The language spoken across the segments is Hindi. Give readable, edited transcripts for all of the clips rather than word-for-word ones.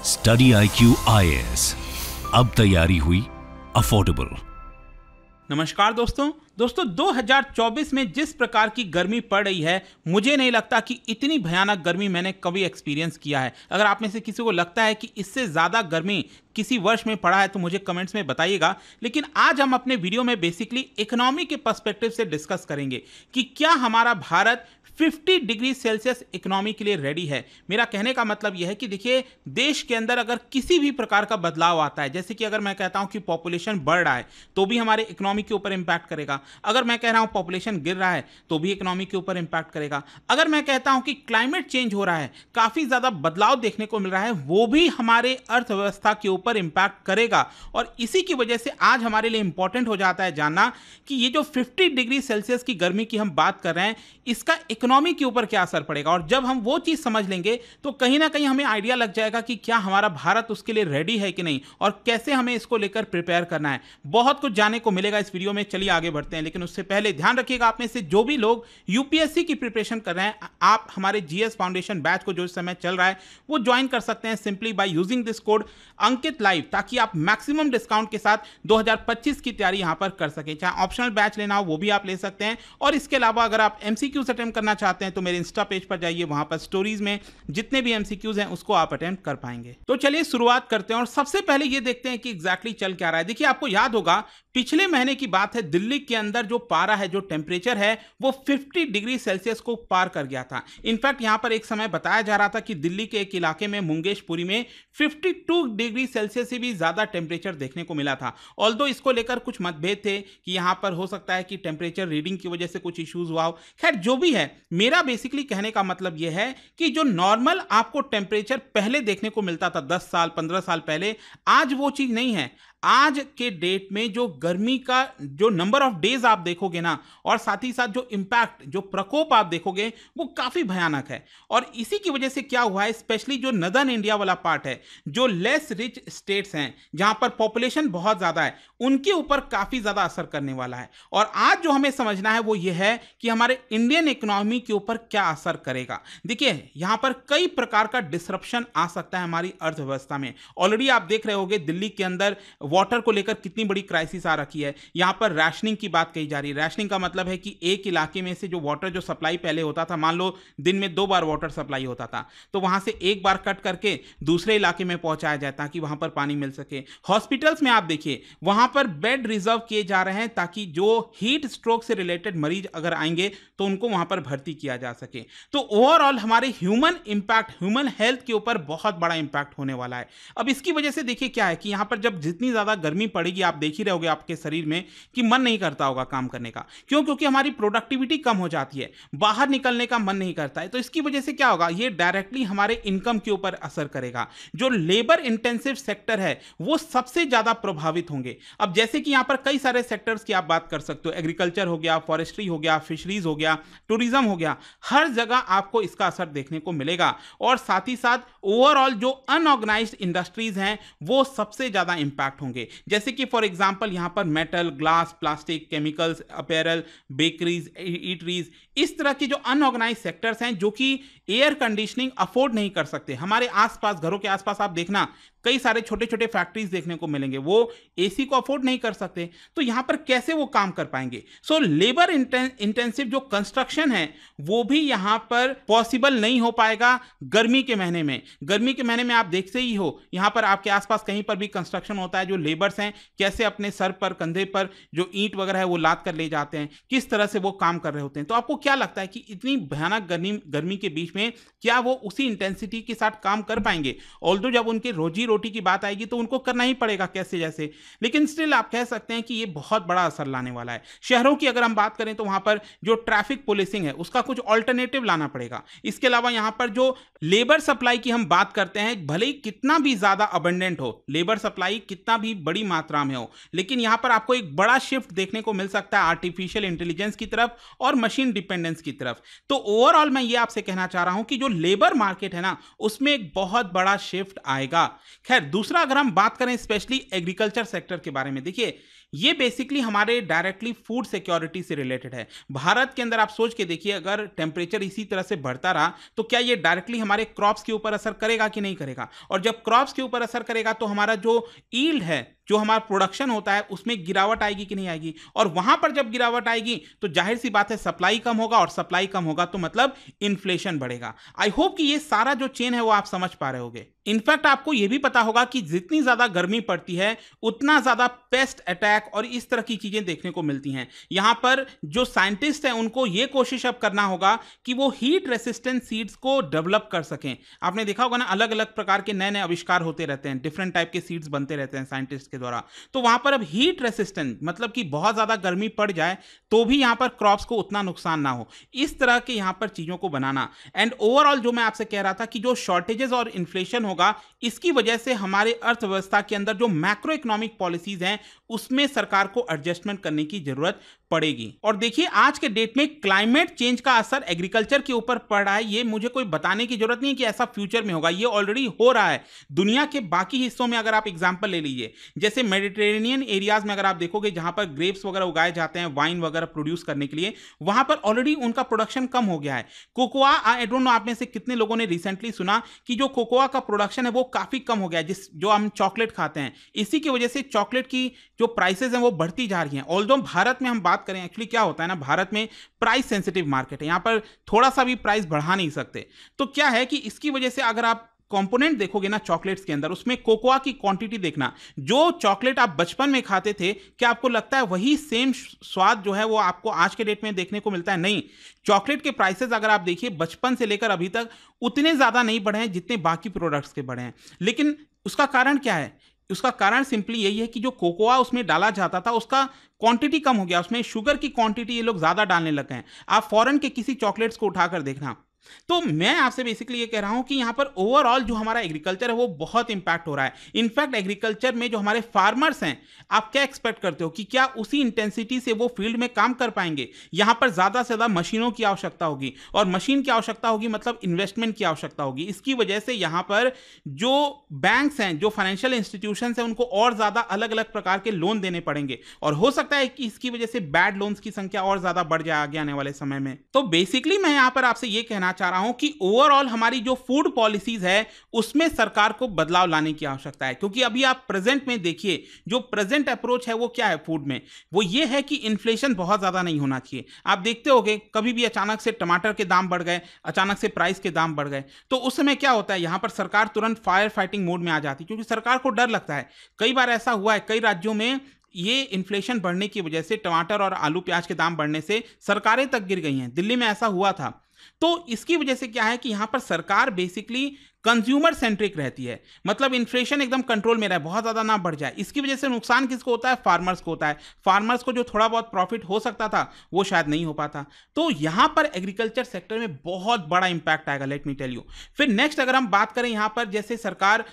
स्टडी IQ IAS, अब तैयारी हुई अफोर्डेबल। नमस्कार दोस्तों 2024 में जिस प्रकार की गर्मी पड़ रही है, मुझे नहीं लगता कि इतनी भयानक गर्मी मैंने कभी एक्सपीरियंस किया है। अगर आप में से किसी को लगता है कि इससे ज़्यादा गर्मी किसी वर्ष में पड़ा है तो मुझे कमेंट्स में बताइएगा। लेकिन आज हम अपने वीडियो में बेसिकली इकोनॉमी के पर्सपेक्टिव से डिस्कस करेंगे कि क्या हमारा भारत 50 डिग्री सेल्सियस इकोनॉमी के लिए रेडी है। मेरा कहने का मतलब यह है कि देखिए, देश के अंदर अगर किसी भी प्रकार का बदलाव आता है, जैसे कि अगर मैं कहता हूं कि पॉपुलेशन बढ़ रहा है तो भी हमारे इकोनॉमी के ऊपर इंपैक्ट करेगा। अगर मैं कह रहा हूं पॉपुलेशन गिर रहा है तो भी इकोनॉमी के ऊपर इंपैक्ट करेगा। अगर मैं कहता हूं कि क्लाइमेट चेंज हो रहा है, काफी ज्यादा बदलाव देखने को मिल रहा है, वो भी हमारे अर्थव्यवस्था के ऊपर इंपैक्ट करेगा। और इसी की वजह से आज हमारे लिए इंपॉर्टेंट हो जाता है जानना कि ये जो 50 डिग्री सेल्सियस की गर्मी की हम बात कर रहे हैं, इसका इकोनॉमी के ऊपर क्या असर पड़ेगा। और जब हम वो चीज समझ लेंगे तो कहीं ना कहीं हमें आइडिया लग जाएगा कि क्या हमारा भारत उसके लिए रेडी है कि नहीं, और कैसे हमें इसको लेकर प्रिपेयर करना है। बहुत कुछ जानने को मिलेगा इस वीडियो में। चलिए आगे बढ़ते हैं, लेकिन उससे पहले ध्यान रखिएगा, आप में से जो भी लोग यूपीएससी की प्रिपरेशन कर रहे हैं, आप हमारे जीएस फाउंडेशन बैच को जो इस समय चल रहा है वो ज्वाइन कर सकते हैं simply by using this code Ankit live, ताकि आप मैक्सिमम डिस्काउंट के साथ 2025 की तैयारी यहां पर कर सकें। चाहे ऑप्शनल बैच लेना हो वो भी आप ले सकते हैं। और इसके अलावा अगर आप एमसीक्यूज अटेम्प्ट करना चाहते हैं तो मेरे इंस्टा पेज पर जाइए, वहां पर स्टोरीज में जितने भी एमसीक्यूज हैं उसको आप अटेम्प्ट कर पाएंगे। तो चलिए शुरुआत करते हैं और सबसे पहले ये देखते हैं कि एग्जैक्टली चल क्या रहा है। देखिए, आपको याद होगा पिछले महीने की बात है, दिल्ली के अंदर जो पारा है, जो टेम्परेचर है, वो 50 डिग्री सेल्सियस को पार कर गया था। इनफैक्ट यहां पर एक समय बताया जा रहा था कि दिल्ली के एक इलाके में, मुंगेशपुरी में 52 डिग्री सेल्सियस से भी ज्यादा टेम्परेचर देखने को मिला था। ऑल्दो इसको लेकर कुछ मतभेद थे कि यहां पर हो सकता है कि टेम्परेचर रीडिंग की वजह से कुछ इश्यूज हुआ हो। खैर, जो भी है, मेरा बेसिकली कहने का मतलब यह है कि जो नॉर्मल आपको टेम्परेचर पहले देखने को मिलता था 10 साल 15 साल पहले, आज वो चीज नहीं है। आज के डेट में जो गर्मी का जो नंबर ऑफ डेज आप देखोगे ना, और साथ ही साथ जो इंपैक्ट, जो प्रकोप आप देखोगे, वो काफी भयानक है। और इसी की वजह से क्या हुआ है, स्पेशली जो नदर्न इंडिया वाला पार्ट है, जो लेस रिच स्टेट्स हैं, जहां पर पॉपुलेशन बहुत ज्यादा है, उनके ऊपर काफी ज्यादा असर करने वाला है। और आज जो हमें समझना है वो ये है कि हमारे इंडियन इकोनॉमी के ऊपर क्या असर करेगा। देखिए, यहां पर कई प्रकार का डिसरप्शन आ सकता है हमारी अर्थव्यवस्था में। ऑलरेडी आप देख रहे होंगे दिल्ली के अंदर वाटर को लेकर कितनी बड़ी क्राइसिस आ रखी है। यहां पर राशनिंग की बात कही जा रही है। राशनिंग का मतलब है कि एक इलाके में से जो वाटर, जो सप्लाई पहले होता था, मान लो दिन में 2 बार वाटर सप्लाई होता था, तो वहां से एक बार कट करके दूसरे इलाके में पहुंचाया जाए ताकि वहां पर पानी मिल सके। हॉस्पिटल्स में आप देखिए, वहां पर बेड रिजर्व किए जा रहे हैं ताकि जो हीट स्ट्रोक से रिलेटेड मरीज अगर आएंगे तो उनको वहां पर भर्ती किया जा सके। तो ओवरऑल हमारे ह्यूमन इंपैक्ट, ह्यूमन हेल्थ के ऊपर बहुत बड़ा इंपैक्ट होने वाला है। अब इसकी वजह से देखिए क्या है कि यहां पर जब जितनी ज्यादा गर्मी पड़ेगी, आप देख ही रहोगे आपके शरीर में कि मन नहीं करता होगा काम करने का। क्यों? क्योंकि हमारी प्रोडक्टिविटी कम हो जाती है, बाहर निकलने का मन नहीं करता है। तो इसकी वजह से क्या होगा, ये डायरेक्टली हमारे इनकम के ऊपर असर करेगा। जो लेबर इंटेंसिव सेक्टर है वो सबसे ज्यादा प्रभावित होंगे। अब जैसे कि यहां पर कई सारे सेक्टर्स की आप बात कर सकते हो, एग्रीकल्चर हो गया, फॉरेस्ट्री हो गया, फिशरीज हो गया, टूरिज्म हो गया, हर जगह आपको इसका असर देखने को मिलेगा। और साथ ही साथ ओवरऑल जो अनऑर्गेनाइज्ड इंडस्ट्रीज हैं वो सबसे ज्यादा इंपैक्ट होंगे। जैसे कि फॉर एग्जांपल यहां पर metal, glass, plastic, chemicals, apparel, bakeries, eateries, इस तरह के जो अनऑर्गेनाइज सेक्टर्स हैं, जो कि एयर कंडीशनिंग अफोर्ड नहीं कर सकते। हमारे आसपास, घरों के आसपास आप देखना कई सारे छोटे छोटे फैक्ट्रीज देखने को मिलेंगे, वो एसी को अफोर्ड नहीं कर सकते। तो यहां पर कैसे वो काम कर पाएंगे? सो लेबर इंटेंसिव जो कंस्ट्रक्शन है वो भी यहां पर पॉसिबल नहीं हो पाएगा गर्मी के महीने में। गर्मी के महीने में आप देखते ही हो, यहां पर आपके आसपास कहीं पर भी कंस्ट्रक्शन होता है, जो लेबर्स हैं कैसे अपने सर पर, कंधे पर जो ईंट वगैरह है वो लाद कर ले जाते हैं, किस तरह से वो काम कर रहे होते हैं। तो आपको क्या लगता है कि इतनी भयानक गर्मी के बीच में क्या वो उसी इंटेंसिटी के साथ काम कर पाएंगे? ऑल्दो जब उनके रोजी रोटी की बात आएगी तो उनको करना ही पड़ेगा कैसे जैसे, लेकिन स्टिल आप कह सकते हैं कि ये बहुत बड़ा असर लाने वाला है। शहरों की अगर हम बात करें तो वहां पर जो ट्रैफिक पुलिसिंग है उसका कुछ ऑल्टरनेटिव लाना पड़ेगा। इसके अलावा यहां पर जो लेबर सप्लाई की हम बात करते हैं, भले ही कितना भी ज्यादा अबंडेंट हो, लेबर सप्लाई कितना भी बड़ी मात्रा में हो, लेकिन यहां पर आपको एक बड़ा शिफ्ट देखने को मिल सकता है आर्टिफिशियल इंटेलिजेंस की तरफ और मशीन डिपेंडेंस की तरफ। तो ओवरऑल मैं ये आपसे कहना चाह रहा हूं कि जो लेबर मार्केट है ना, उसमें एक बहुत बड़ा शिफ्ट आएगा। खैर, दूसरा अगर हम बात करें स्पेशली एग्रीकल्चर सेक्टर के बारे में, देखिए ये बेसिकली हमारे डायरेक्टली फूड सिक्योरिटी से रिलेटेड है। भारत के अंदर आप सोच के देखिए, अगर टेम्परेचर इसी तरह से बढ़ता रहा तो क्या ये डायरेक्टली हमारे क्रॉप्स के ऊपर असर करेगा कि नहीं करेगा, और जब क्रॉप्स के ऊपर असर करेगा तो हमारा जो ईल्ड है, जो हमारा प्रोडक्शन होता है, उसमें गिरावट आएगी कि नहीं आएगी, और वहां पर जब गिरावट आएगी तो जाहिर सी बात है सप्लाई कम होगा, और सप्लाई कम होगा तो मतलब इन्फ्लेशन बढ़ेगा। आई होप कि ये सारा जो चेन है वो आप समझ पा रहे होंगे। इनफैक्ट आपको यह भी पता होगा कि जितनी ज्यादा गर्मी पड़ती है उतना ज्यादा पेस्ट अटैक और इस तरह की चीजें देखने को मिलती हैं। यहां पर जो साइंटिस्ट हैं उनको यह कोशिश अब करना होगा कि वो हीट रेसिस्टेंट सीड्स को डेवलप कर सकें। आपने देखा होगा ना, अलग अलग प्रकार के नए नए आविष्कार होते रहते हैं, डिफरेंट टाइप के सीड्स बनते रहते हैं साइंटिस्ट के द्वारा। तो वहां पर अब हीट रेसिस्टेंट मतलब कि बहुत ज्यादा गर्मी पड़ जाए तो भी यहां पर क्रॉप्स को उतना नुकसान ना हो, इस तरह के यहां पर चीजों को बनाना। एंड ओवरऑल जो मैं आपसे कह रहा था कि जो शॉर्टेजेस और इन्फ्लेशन होगा, इसकी वजह से हमारे अर्थव्यवस्था के अंदर जो मैक्रो इकोनॉमिक पॉलिसीज हैं उसमें सरकार को एडजस्टमेंट करने की जरूरत पड़ेगी। और देखिए, आज के डेट में क्लाइमेट चेंज का असर एग्रीकल्चर के ऊपर पड़ रहा है, ये मुझे कोई बताने की जरूरत नहीं है कि ऐसा फ्यूचर में होगा, ये ऑलरेडी हो रहा है। दुनिया के बाकी हिस्सों में अगर आप एग्जांपल ले लीजिए, जैसे मेडिटेरेनियन एरियाज में अगर आप देखोगे, जहां पर ग्रेप्स वगैरह उगाए जाते हैं वाइन वगैरह प्रोड्यूस करने के लिए, वहां पर ऑलरेडी उनका प्रोडक्शन कम हो गया है। कोकोआ, आई डोंट नो आप में से कितने लोगों ने रिसेंटली सुना कि जो कोकोआ का प्रोडक्शन है वो काफी कम हो गया है, जो हम चॉकलेट खाते हैं, इसी की वजह से चॉकलेट की जो प्राइसेस हैं वो बढ़ती जा रही हैं। ऑल्दो भारत में हम बात करें, एक्चुअली क्या होता है ना, भारत में प्राइस सेंसिटिव मार्केट है, यहां पर थोड़ा सा भी प्राइस बढ़ा नहीं सकते। तो क्या है कि इसकी वजह से अगर आप कंपोनेंट देखोगे ना चॉकलेट्स के अंदर, उसमें कोकोआ की क्वांटिटी देखना, जो चॉकलेट आप बचपन में खाते थे, क्या आपको लगता है वही सेम स्वाद जो है वो आपको आज के डेट में देखने को मिलता है? नहीं। चॉकलेट के प्राइसेस अगर आप देखिए, बचपन से लेकर अभी तक उतने ज्यादा नहीं बढ़े हैं जितने बाकी प्रोडक्ट्स के बढ़े हैं। लेकिन उसका कारण क्या है? उसका कारण सिंपली यही है कि जो कोकोआ उसमें डाला जाता था उसका क्वांटिटी कम हो गया, उसमें शुगर की क्वांटिटी ये लोग ज्यादा डालने लगे हैं। आप फॉरेन के किसी चॉकलेट्स को उठाकर देखना। तो मैं आपसे बेसिकली ये कह रहा हूं कि यहां पर ओवरऑल जो हमारा एग्रीकल्चर है वो बहुत इंपैक्ट हो रहा है। इनफैक्ट एग्रीकल्चर में जो हमारे फार्मर्स हैं, आप क्या एक्सपेक्ट करते हो कि क्या उसी इंटेंसिटी से वो फील्ड में काम कर पाएंगे? यहां पर ज्यादा से ज्यादा मशीनों की आवश्यकता होगी, और मशीन की आवश्यकता होगी मतलब इन्वेस्टमेंट की आवश्यकता होगी। इसकी वजह से यहां पर जो बैंक्स हैं, जो फाइनेंशियल इंस्टीट्यूशन हैं, उनको और ज्यादा अलग अलग प्रकार के लोन देने पड़ेंगे, और हो सकता है कि इसकी वजह से बैड लोन्स की संख्या और ज्यादा बढ़ जाए आगे आने वाले समय में। तो बेसिकली मैं यहां पर आपसे ये कहना चाह रहा हूं कि ओवरऑल हमारी जो फूड पॉलिसीज है उसमें सरकार को बदलाव लाने की आवश्यकता है। क्योंकि अभी आप प्रेजेंट में देखिए, जो प्रेजेंट अप्रोच है वो क्या है फूड में, वो ये है कि इन्फ्लेशन बहुत ज्यादा नहीं होना चाहिए। आप देखते होंगे कभी भी अचानक से टमाटर के दाम बढ़ गए, अचानक से प्राइस के दाम बढ़ गए, तो उस समय क्या होता है, यहां पर सरकार तुरंत फायर फाइटिंग मोड में आ जाती है, क्योंकि सरकार को डर लगता है। कई बार ऐसा हुआ है, कई राज्यों में ये इन्फ्लेशन बढ़ने की वजह से, टमाटर और आलू प्याज के दाम बढ़ने से सरकारें तक गिर गई हैं। दिल्ली में ऐसा हुआ था। तो इसकी वजह से क्या है कि यहां पर सरकार बेसिकली कंज्यूमर सेंट्रिक रहती है, मतलब इन्फ्लेशन एकदम कंट्रोल में रहे, बहुत ज्यादा ना बढ़ जाए। इसकी वजह से नुकसान किसको होता है? फार्मर्स को होता है। फार्मर्स को जो थोड़ा बहुत प्रॉफिट हो सकता था वो शायद नहीं हो पाता। तो यहां पर एग्रीकल्चर सेक्टर में बहुत बड़ा इंपैक्ट आएगा, लेट मी टेल यू। फिर नेक्स्ट अगर हम बात करें, यहां पर जैसे सरकार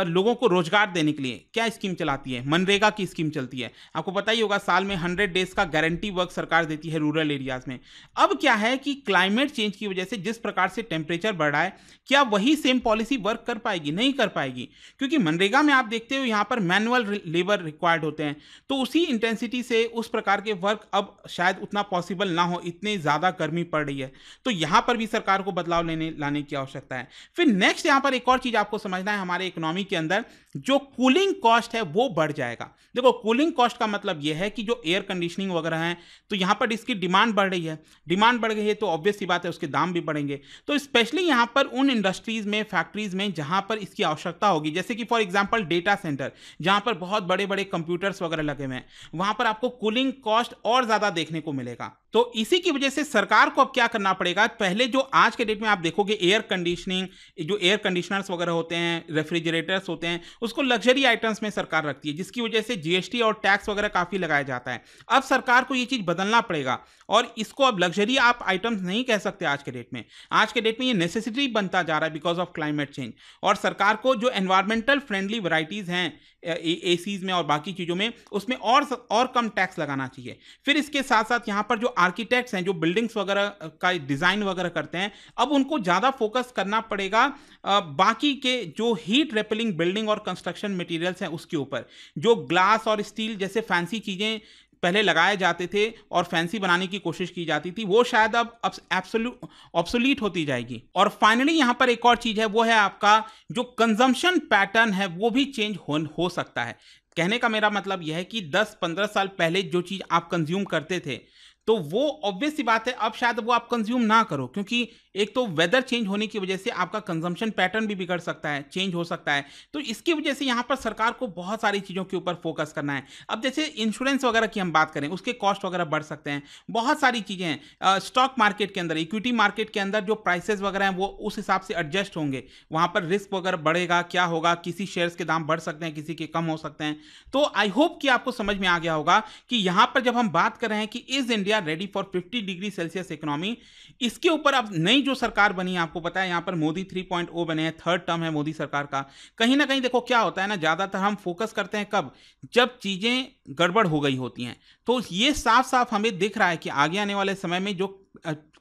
लोगों को रोजगार देने के लिए क्या स्कीम चलाती है? मनरेगा की स्कीम चलती है। आपको पता ही होगा, साल में 100 डेज का गारंटी वर्क सरकार देती है रूरल एरियाज में। अब क्या है कि क्लाइमेट चेंज की वजह से जिस प्रकार से टेम्परेचर बढ़ रहा है, क्या वही सेम पॉलिसी वर्क कर पाएगी? नहीं कर पाएगी, क्योंकि मनरेगा में आप देखते हो यहां पर मैनुअल लेबर रिक्वायर्ड होते हैं। तो उसी इंटेंसिटी से उस प्रकार के वर्क अब शायद उतना पॉसिबल ना हो, इतनी ज्यादा गर्मी पड़ रही है। तो यहां पर भी सरकार को बदलाव लाने की आवश्यकता है। फिर नेक्स्ट यहां पर एक और चीज आपको समझना है, हमारे इकोनॉमी के अंदर जो कूलिंग कॉस्ट है वो बढ़ जाएगा। देखो, कूलिंग कॉस्ट का मतलब यह है कि जो एयर कंडीशनिंग वगैरह है, तो यहां पर इसकी डिमांड बढ़ रही है। डिमांड बढ़ गई है तो ऑब्वियस सी बात है उसके दाम भी बढ़ेंगे। तो स्पेशली यहां पर उन इंडस्ट्रीज में, फैक्ट्रीज में जहां पर इसकी आवश्यकता होगी, जैसे कि फॉर एग्जांपल डेटा सेंटर, जहां पर बहुत बड़े बड़े कंप्यूटर्स वगैरह लगे हुए हैं, वहां पर आपको कूलिंग कॉस्ट और ज्यादा देखने को मिलेगा। तो इसी की वजह से सरकार को अब क्या करना पड़ेगा? पहले जो आज के डेट में आप देखोगे एयर कंडीशनिंग, जो एयर कंडीशनर्स वगैरह होते हैं, रेफ्रिजरेटर्स होते हैं, उसको लग्जरी आइटम्स में सरकार रखती है, जिसकी वजह से जीएसटी और टैक्स वगैरह काफी लगाया जाता है। अब सरकार को ये चीज बदलना पड़ेगा, और इसको अब लग्जरी आप आइटम्स नहीं कह सकते आज के डेट में। आज के डेट में ये नेसेसिटी बनता जा रहा है बिकॉज ऑफ क्लाइमेट चेंज। और सरकार को जो एनवायरमेंटल फ्रेंडली वैरायटीज हैं एसीज में और बाकी चीजों में, उसमें और कम टैक्स लगाना चाहिए। फिर इसके साथ साथ यहां पर जो आर्किटेक्ट्स हैं, जो बिल्डिंग्स वगैरह का डिज़ाइन वगैरह करते हैं, अब उनको ज़्यादा फोकस करना पड़ेगा बाकी के जो हीट रेपेलिंग बिल्डिंग और कंस्ट्रक्शन मटेरियल्स हैं उसके ऊपर। जो ग्लास और स्टील जैसे फैंसी चीज़ें पहले लगाए जाते थे और फैंसी बनाने की कोशिश की जाती थी, वो शायद अब एब्सोल्यूट ऑब्सोलीट होती जाएगी। और फाइनली यहाँ पर एक और चीज़ है, वो है आपका जो कंजम्पशन पैटर्न है वो भी चेंज हो सकता है। कहने का मेरा मतलब यह है कि 10-15 साल पहले जो चीज़ आप कंज्यूम करते थे, तो वो ऑब्वियस सी बात है अब शायद वो आप कंज्यूम ना करो, क्योंकि एक तो वेदर चेंज होने की वजह से आपका कंजम्पशन पैटर्न भी बिगड़ सकता है, चेंज हो सकता है। तो इसकी वजह से यहाँ पर सरकार को बहुत सारी चीज़ों के ऊपर फोकस करना है। अब जैसे इंश्योरेंस वगैरह की हम बात करें, उसके कॉस्ट वगैरह बढ़ सकते हैं, बहुत सारी चीज़ें हैं। स्टॉक मार्केट के अंदर, इक्विटी मार्केट के अंदर जो प्राइसेस वगैरह हैं वो उस हिसाब से एडजस्ट होंगे, वहाँ पर रिस्क वगैरह बढ़ेगा, क्या होगा, किसी शेयर्स के दाम बढ़ सकते हैं, किसी के कम हो सकते हैं। तो आई होप कि आपको समझ में आ गया होगा कि यहाँ पर जब हम बात कर रहे हैं कि is India ready for 50 degree Celsius economy, इसके ऊपर अब नई जो सरकार बनी है, आपको पता है यहाँ पर मोदी 3.0 बने हैं, थर्ड टर्म है मोदी सरकार का। कहीं ना कहीं देखो क्या होता है ना, ज्यादातर हम फोकस करते हैं कब, जब चीजें गड़बड़ हो गई होती हैं। तो ये साफ साफ हमें दिख रहा है कि आगे आने वाले समय में जो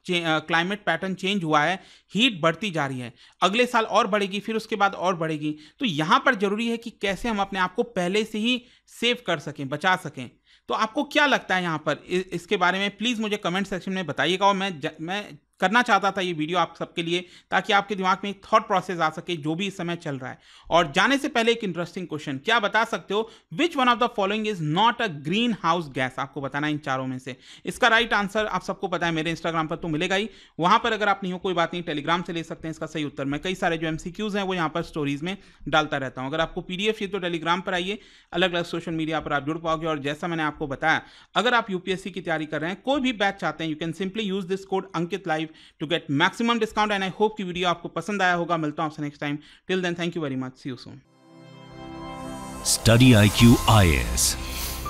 क्लाइमेट पैटर्न चेंज हुआ है, हीट बढ़ती जा रही है, अगले साल और बढ़ेगी, फिर उसके बाद और बढ़ेगी। तो यहाँ पर जरूरी है कि कैसे हम अपने आप को पहले से ही सेव कर सकें, बचा सकें। तो आपको क्या लगता है यहाँ पर इसके बारे में, प्लीज़ मुझे कमेंट सेक्शन में बताइएगा। और मैं करना चाहता था ये वीडियो आप सबके लिए, ताकि आपके दिमाग में एक थॉट प्रोसेस आ सके जो भी इस समय चल रहा है। और जाने से पहले एक इंटरेस्टिंग क्वेश्चन, क्या बता सकते हो which one of the following is not a green house gas? आपको बताना इन चारों में से। इसका राइट आंसर आप सबको पता है, मेरे इंस्टाग्राम पर तो मिलेगा ही, वहां पर अगर आप नहीं हो कोई बात नहीं, टेलीग्राम से ले सकते हैं इसका सही उत्तर। मैं कई सारे जो एमसीक्यूज हैं वो यहाँ पर स्टोरीज में डालता रहता हूँ। अगर आपको पीडीएफ चाहिए तो टेलीग्राम पर आइए, अलग अलग सोशल मीडिया पर आप जुड़ पाओगे। और जैसा मैंने आपको बताया, अगर आप यूपीएससी की तैयारी कर रहे हैं, कोई भी बैच चाहते हैं, you can simply use this code Ankit live to get maximum discount. And I hope कि वीडियो आपको पसंद आया होगा। मिलता हूं आपसे next time. Till then, thank you very much, see you soon. Study IQ IAS,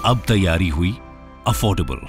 अब तैयारी हुई अफोर्डेबल।